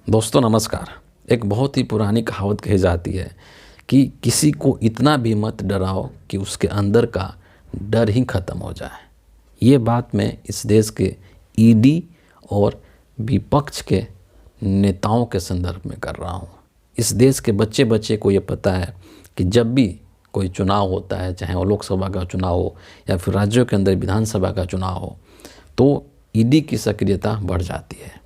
दोस्तों नमस्कार। एक बहुत ही पुरानी कहावत कही जाती है कि किसी को इतना भी मत डराओ कि उसके अंदर का डर ही ख़त्म हो जाए। ये बात मैं इस देश के ईडी और विपक्ष के नेताओं के संदर्भ में कर रहा हूँ। इस देश के बच्चे बच्चे को ये पता है कि जब भी कोई चुनाव होता है, चाहे वो लोकसभा का चुनाव हो या फिर राज्यों के अंदर विधानसभा का चुनाव हो, तो ईडी की सक्रियता बढ़ जाती है।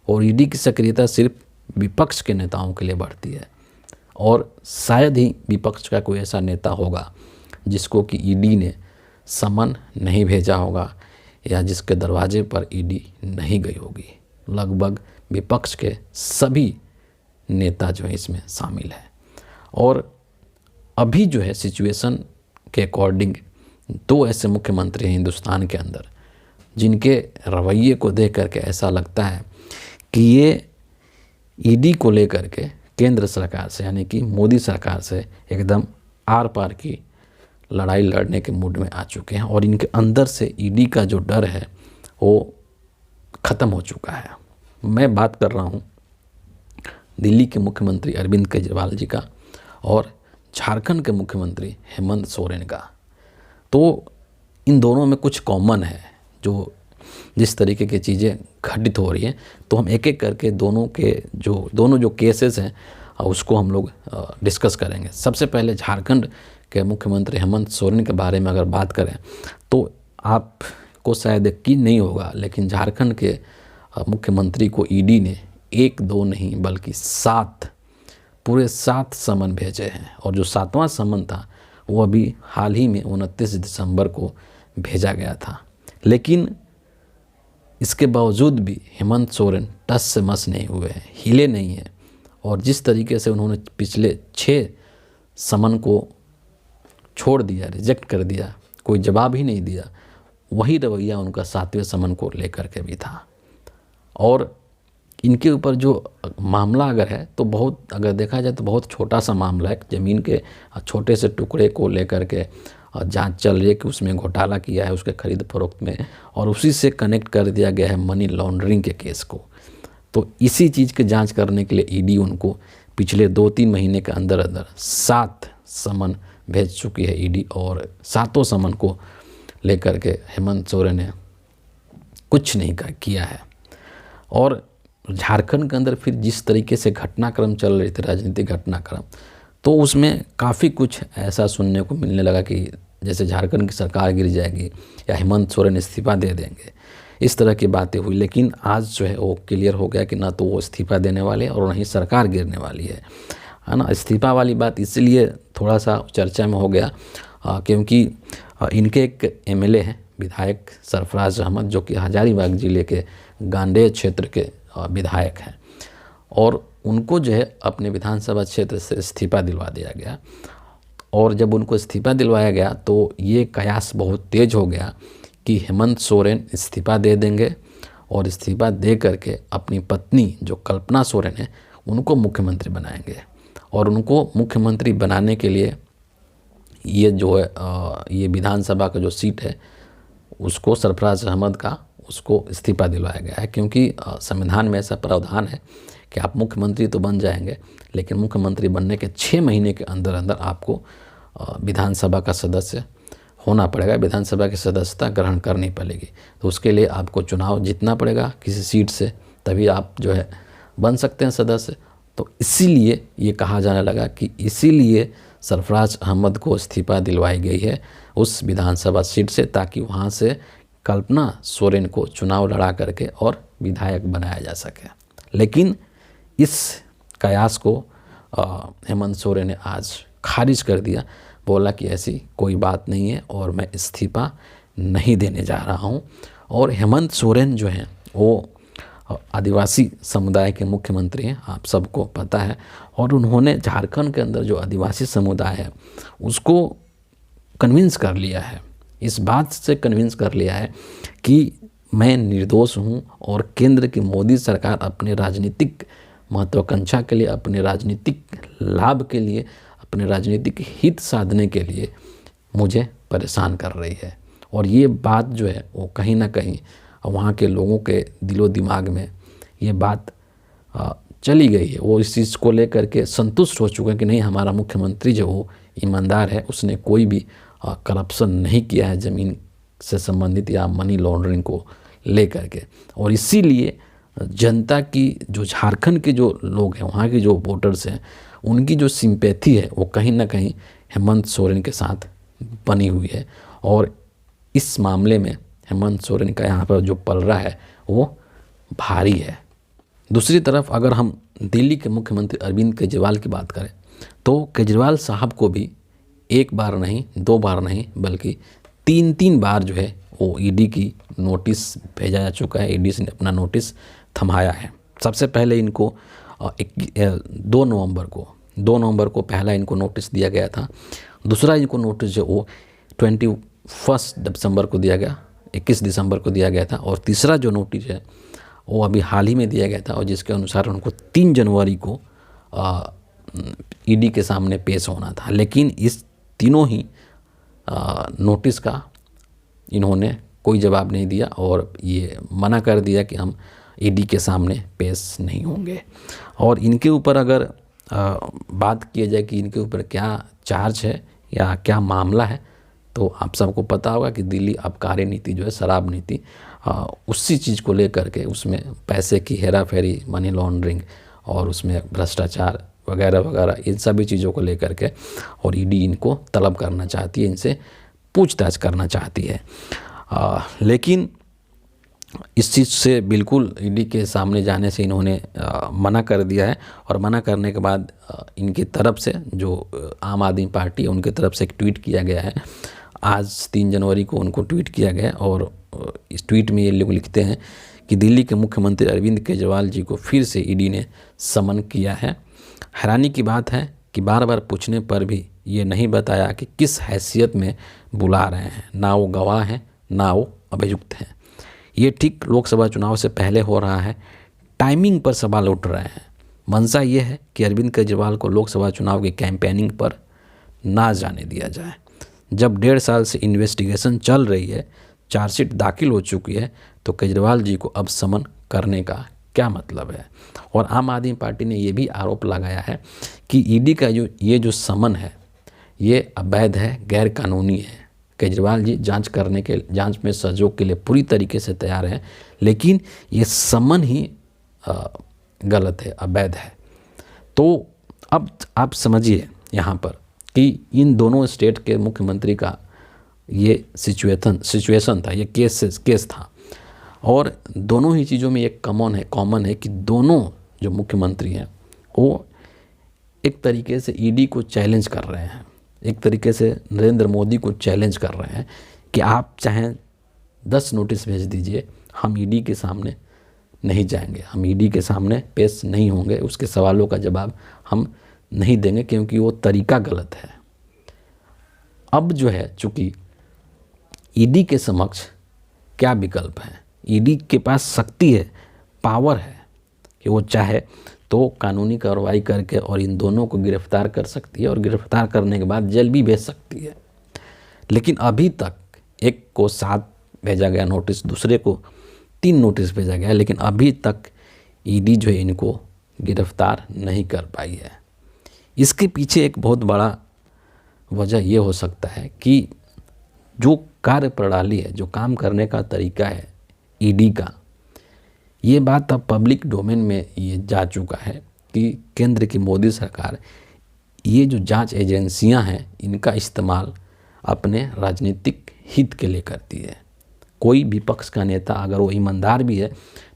और ईडी की सक्रियता सिर्फ विपक्ष के नेताओं के लिए बढ़ती है और शायद ही विपक्ष का कोई ऐसा नेता होगा जिसको कि ईडी ने समन नहीं भेजा होगा या जिसके दरवाजे पर ईडी नहीं गई होगी। लगभग विपक्ष के सभी नेता जो है इसमें शामिल है। और अभी जो है सिचुएशन के अकॉर्डिंग दो ऐसे मुख्यमंत्री हैं हिंदुस्तान के अंदर जिनके रवैये को देख करके ऐसा लगता है कि ये ईडी को लेकर के केंद्र सरकार से यानी कि मोदी सरकार से एकदम आर पार की लड़ाई लड़ने के मूड में आ चुके हैं और इनके अंदर से ईडी का जो डर है वो ख़त्म हो चुका है। मैं बात कर रहा हूँ दिल्ली के मुख्यमंत्री अरविंद केजरीवाल जी का और झारखंड के मुख्यमंत्री हेमंत सोरेन का। तो इन दोनों में कुछ कॉमन है। जो जिस तरीके की चीज़ें घटित हो रही हैं तो हम एक एक करके दोनों जो केसेस हैं उसको हम लोग डिस्कस करेंगे। सबसे पहले झारखंड के मुख्यमंत्री हेमंत सोरेन के बारे में अगर बात करें तो आपको शायद यकीन नहीं होगा, लेकिन झारखंड के मुख्यमंत्री को ईडी ने 1-2 नहीं बल्कि 7 पूरे 7 समन भेजे हैं। और जो 7वां समन था वो अभी हाल ही में 29 दिसंबर को भेजा गया था। लेकिन इसके बावजूद भी हेमंत सोरेन टस से मस नहीं हुए हैं, हिले नहीं हैं। और जिस तरीके से उन्होंने पिछले 6 समन को छोड़ दिया, रिजेक्ट कर दिया, कोई जवाब ही नहीं दिया, वही रवैया उनका 7वें समन को लेकर के भी था। और इनके ऊपर जो मामला अगर है तो बहुत, अगर देखा जाए तो बहुत छोटा सा मामला है। ज़मीन के छोटे से टुकड़े को लेकर के जांच चल रही है कि उसमें घोटाला किया है उसके खरीद फरोख्त में, और उसी से कनेक्ट कर दिया गया है मनी लॉन्ड्रिंग के केस को। तो इसी चीज़ की जांच करने के लिए ईडी उनको पिछले 2-3 महीने के अंदर अंदर 7 समन भेज चुकी है ईडी। और 7 समन को लेकर के हेमंत सोरेन ने कुछ नहीं किया है। और झारखंड के अंदर फिर जिस तरीके से घटनाक्रम चल रहे थे, राजनीतिक घटनाक्रम, तो उसमें काफ़ी कुछ ऐसा सुनने को मिलने लगा कि जैसे झारखंड की सरकार गिर जाएगी या हेमंत सोरेन इस्तीफ़ा दे देंगे, इस तरह की बातें हुई। लेकिन आज जो है वो क्लियर हो गया कि ना तो वो इस्तीफ़ा देने वाले और ना ही सरकार गिरने वाली है ना। इस्तीफ़ा वाली बात इसलिए थोड़ा सा चर्चा में हो गया क्योंकि इनके एक एमएलए हैं, विधायक सरफराज अहमद, जो कि हजारीबाग ज़िले के गांडेय क्षेत्र के विधायक हैं, और उनको जो है अपने विधानसभा क्षेत्र से इस्तीफ़ा दिलवा दिया गया। और जब उनको इस्तीफ़ा दिलवाया गया तो ये कयास बहुत तेज़ हो गया कि हेमंत सोरेन इस्तीफ़ा दे देंगे और इस्तीफ़ा दे करके अपनी पत्नी जो कल्पना सोरेन है उनको मुख्यमंत्री बनाएंगे। और उनको मुख्यमंत्री बनाने के लिए ये जो है ये विधानसभा का जो सीट है उसको सरफराज अहमद का उसको इस्तीफ़ा दिलवाया गया है, क्योंकि संविधान में ऐसा प्रावधान है कि आप मुख्यमंत्री तो बन जाएंगे लेकिन मुख्यमंत्री बनने के 6 महीने के अंदर अंदर आपको विधानसभा का सदस्य होना पड़ेगा, विधानसभा की सदस्यता ग्रहण करनी पड़ेगी। तो उसके लिए आपको चुनाव जीतना पड़ेगा किसी सीट से, तभी आप जो है बन सकते हैं सदस्य। तो इसीलिए ये कहा जाने लगा कि इसीलिए सरफराज अहमद को इस्तीफ़ा दिलवाई गई है उस विधानसभा सीट से, ताकि वहाँ से कल्पना सोरेन को चुनाव लड़ा करके और विधायक बनाया जा सके। लेकिन इस कयास को हेमंत सोरेन ने आज खारिज कर दिया, बोला कि ऐसी कोई बात नहीं है और मैं इस्तीफ़ा नहीं देने जा रहा हूं। और हेमंत सोरेन जो हैं वो आदिवासी समुदाय के मुख्यमंत्री हैं, आप सबको पता है। और उन्होंने झारखंड के अंदर जो आदिवासी समुदाय है उसको कन्विंस कर लिया है, इस बात से कन्विंस कर लिया है कि मैं निर्दोष हूं और केंद्र की मोदी सरकार अपने राजनीतिक महत्वाकांक्षा के लिए, अपने राजनीतिक लाभ के लिए, अपने राजनीतिक हित साधने के लिए मुझे परेशान कर रही है। और ये बात जो है वो कहीं ना कहीं वहाँ के लोगों के दिलो दिमाग में ये बात चली गई है। वो इस चीज़ को लेकर के संतुष्ट हो चुके हैं कि नहीं, हमारा मुख्यमंत्री जो वो ईमानदार है, उसने कोई भी करप्शन नहीं किया है ज़मीन से संबंधित या मनी लॉन्ड्रिंग को लेकर के। और इसीलिए जनता की जो झारखंड के जो लोग हैं, वहाँ के जो वोटर्स हैं, उनकी जो सिंपैथी है वो कहीं ना कहीं हेमंत सोरेन के साथ बनी हुई है। और इस मामले में हेमंत सोरेन का यहाँ पर जो पलड़ा है वो भारी है। दूसरी तरफ अगर हम दिल्ली के मुख्यमंत्री अरविंद केजरीवाल की बात करें तो केजरीवाल साहब को भी एक बार नहीं, दो बार नहीं, बल्कि तीन बार जो है वो ईडी की नोटिस भेजा जा चुका है। ईडी ने अपना नोटिस थमाया है। सबसे पहले इनको 2 नवंबर को पहला इनको नोटिस दिया गया था। दूसरा इनको नोटिस जो वो 21 दिसंबर को दिया गया, 21 दिसंबर को दिया गया था। और तीसरा जो नोटिस है वो अभी हाल ही में दिया गया था, और जिसके अनुसार उनको 3 जनवरी को ईडी के सामने पेश होना था। लेकिन इस तीनों ही नोटिस का इन्होंने कोई जवाब नहीं दिया और ये मना कर दिया कि हम ईडी के सामने पेश नहीं होंगे। और इनके ऊपर अगर बात किया जाए कि इनके ऊपर क्या चार्ज है या क्या मामला है, तो आप सबको पता होगा कि दिल्ली आबकारी नीति जो है, शराब नीति, उसी चीज़ को लेकर के उसमें पैसे की हेरा फेरी, मनी लॉन्ड्रिंग और उसमें भ्रष्टाचार वगैरह वगैरह, इन सभी चीज़ों को लेकर के और ईडी इनको तलब करना चाहती है, इनसे पूछताछ करना चाहती है। लेकिन इस चीज़ से बिल्कुल ईडी के सामने जाने से इन्होंने मना कर दिया है। और मना करने के बाद इनकी तरफ से जो आम आदमी पार्टी है, उनकी तरफ से एक ट्वीट किया गया है। आज 3 जनवरी को उनको ट्वीट किया गया और इस ट्वीट में ये लोग लिखते हैं कि दिल्ली के मुख्यमंत्री अरविंद केजरीवाल जी को फिर से ईडी ने समन किया है। हैरानी की बात है कि बार बार पूछने पर भी ये नहीं बताया कि किस हैसियत में बुला रहे हैं। ना वो गवाह हैं, ना वो अभियुक्त हैं। ये ठीक लोकसभा चुनाव से पहले हो रहा है। टाइमिंग पर सवाल उठ रहे हैं। मंशा ये है कि अरविंद केजरीवाल को लोकसभा चुनाव की कैंपेनिंग पर ना जाने दिया जाए। जब 1.5 साल से इन्वेस्टिगेशन चल रही है, चार्जशीट दाखिल हो चुकी है, तो केजरीवाल जी को अब समन करने का क्या मतलब है। और आम आदमी पार्टी ने ये भी आरोप लगाया है कि ईडी का ये जो समन है ये अवैध है, गैर कानूनी है। केजरीवाल जी जांच में सहयोग के लिए पूरी तरीके से तैयार हैं, लेकिन ये समन ही गलत है, अवैध है। तो अब आप समझिए यहाँ पर कि इन दोनों स्टेट के मुख्यमंत्री का ये सिचुएशन था, ये केस था। और दोनों ही चीज़ों में एक कॉमन है कि दोनों जो मुख्यमंत्री हैं वो एक तरीके से ईडी को चैलेंज कर रहे हैं, एक तरीके से नरेंद्र मोदी को चैलेंज कर रहे हैं कि आप चाहें 10 नोटिस भेज दीजिए, हम ईडी के सामने नहीं जाएंगे, हम ईडी के सामने पेश नहीं होंगे, उसके सवालों का जवाब हम नहीं देंगे, क्योंकि वो तरीका गलत है। अब जो है, चूँकि ईडी के समक्ष क्या विकल्प है, ईडी के पास शक्ति है, पावर है कि वो चाहे तो कानूनी कार्रवाई करके और इन दोनों को गिरफ्तार कर सकती है, और गिरफ्तार करने के बाद जेल भी भेज सकती है। लेकिन अभी तक एक को 7 भेजा गया नोटिस, दूसरे को 3 नोटिस भेजा गया, लेकिन अभी तक ईडी जो है इनको गिरफ्तार नहीं कर पाई है। इसके पीछे एक बहुत बड़ा वजह ये हो सकता है कि जो कार्य प्रणाली है, जो काम करने का तरीका है ईडी का, ये बात अब पब्लिक डोमेन में ये जा चुका है कि केंद्र की मोदी सरकार ये जो जांच एजेंसियां हैं इनका इस्तेमाल अपने राजनीतिक हित के लिए करती है। कोई विपक्ष का नेता अगर वो ईमानदार भी है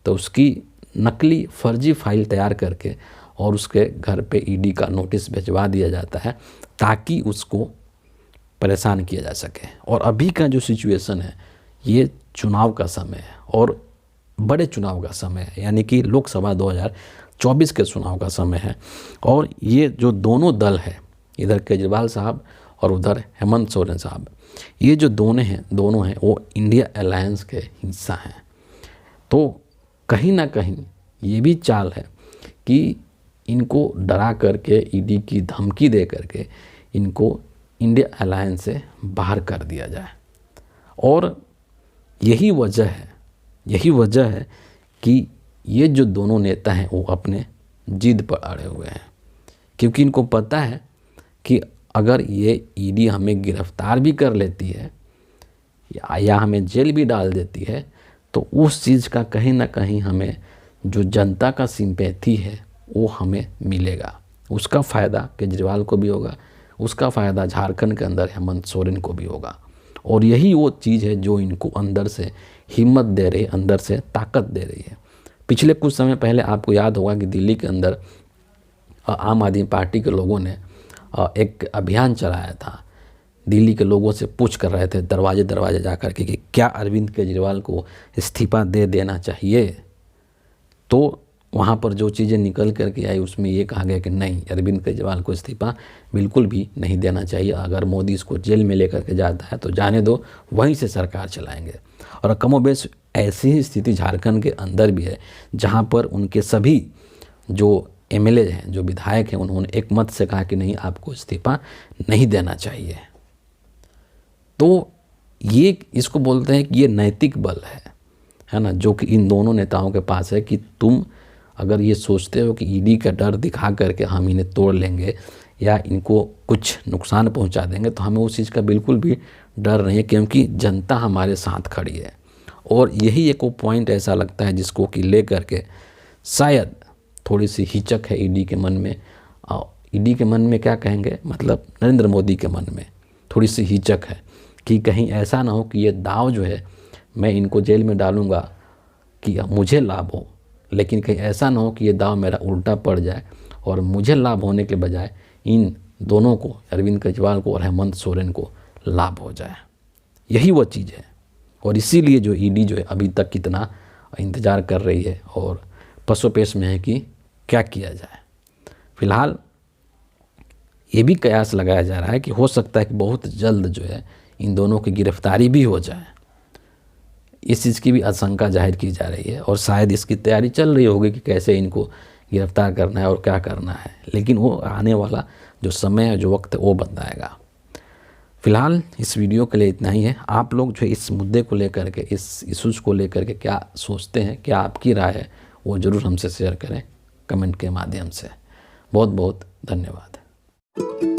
तो उसकी नकली फर्जी फाइल तैयार करके और उसके घर पे ईडी का नोटिस भिजवा दिया जाता है ताकि उसको परेशान किया जा सके। और अभी का जो सिचुएशन है ये चुनाव का समय है, और बड़े चुनाव का समय है, यानी कि लोकसभा 2024 के चुनाव का समय है। और ये जो दोनों दल है, इधर केजरीवाल साहब और उधर हेमंत सोरेन साहब, ये जो दोनों हैं वो इंडिया अलायंस के हिस्सा हैं। तो कहीं ना कहीं ये भी चाल है कि इनको डरा करके, ईडी की धमकी दे करके इनको इंडिया अलायंस से बाहर कर दिया जाए। और यही वजह है कि ये जो दोनों नेता हैं वो अपने जिद पर अड़े हुए हैं, क्योंकि इनको पता है कि अगर ये ईडी हमें गिरफ्तार भी कर लेती है या हमें जेल भी डाल देती है तो उस चीज़ का कहीं ना कहीं हमें जो जनता का सिंपैथी है वो हमें मिलेगा। उसका फ़ायदा केजरीवाल को भी होगा, उसका फ़ायदा झारखंड के अंदर हेमंत सोरेन को भी होगा। और यही वो चीज़ है जो इनको अंदर से हिम्मत दे रही है, अंदर से ताकत दे रही है। पिछले कुछ समय पहले आपको याद होगा कि दिल्ली के अंदर आम आदमी पार्टी के लोगों ने एक अभियान चलाया था। दिल्ली के लोगों से पूछ कर रहे थे दरवाजे दरवाजे जा कर के कि क्या अरविंद केजरीवाल को इस्तीफ़ा दे देना चाहिए। तो वहाँ पर जो चीज़ें निकल कर के आई उसमें ये कहा गया कि नहीं, अरविंद केजरीवाल को इस्तीफ़ा बिल्कुल भी नहीं देना चाहिए। अगर मोदी इसको जेल में लेकर के जाता है तो जाने दो, वहीं से सरकार चलाएंगे। और कमोबेश ऐसी ही स्थिति झारखंड के अंदर भी है, जहाँ पर उनके सभी जो एमएलए हैं, जो विधायक हैं, उन्होंने एक मत से कहा कि नहीं, आपको इस्तीफ़ा नहीं देना चाहिए। तो ये इसको बोलते हैं कि ये नैतिक बल है ना, जो कि इन दोनों नेताओं के पास है कि तुम अगर ये सोचते हो कि ईडी का डर दिखा करके हम इन्हें तोड़ लेंगे या इनको कुछ नुकसान पहुंचा देंगे, तो हमें उस चीज़ का बिल्कुल भी डर नहीं है, क्योंकि जनता हमारे साथ खड़ी है। और यही एक वो पॉइंट ऐसा लगता है जिसको कि ले करके शायद थोड़ी सी हिचक है ईडी के मन में। ईडी के मन में क्या कहेंगे, मतलब नरेंद्र मोदी के मन में थोड़ी सी हिचक है कि कहीं ऐसा ना हो कि ये दाव जो है मैं इनको जेल में डालूंगा कि मुझे लाभ हो, लेकिन कहीं ऐसा ना हो कि ये दाव मेरा उल्टा पड़ जाए और मुझे लाभ होने के बजाय इन दोनों को, अरविंद केजरीवाल को और हेमंत सोरेन को लाभ हो जाए। यही वो चीज़ है। और इसीलिए जो ईडी जो है अभी तक कितना इंतज़ार कर रही है और पसोपेश में है कि क्या किया जाए। फिलहाल ये भी कयास लगाया जा रहा है कि हो सकता है कि बहुत जल्द जो है इन दोनों की गिरफ्तारी भी हो जाए। इस चीज़ की भी आशंका जाहिर की जा रही है और शायद इसकी तैयारी चल रही होगी कि कैसे इनको गिरफ्तार करना है और क्या करना है, लेकिन वो आने वाला जो समय है, जो वक्त है, वो बताएगा। फिलहाल इस वीडियो के लिए इतना ही है। आप लोग जो इस मुद्दे को लेकर के, इस इशूज़ को लेकर के क्या सोचते हैं, क्या आपकी राय है, वो ज़रूर हमसे शेयर करें कमेंट के माध्यम से। बहुत बहुत धन्यवाद।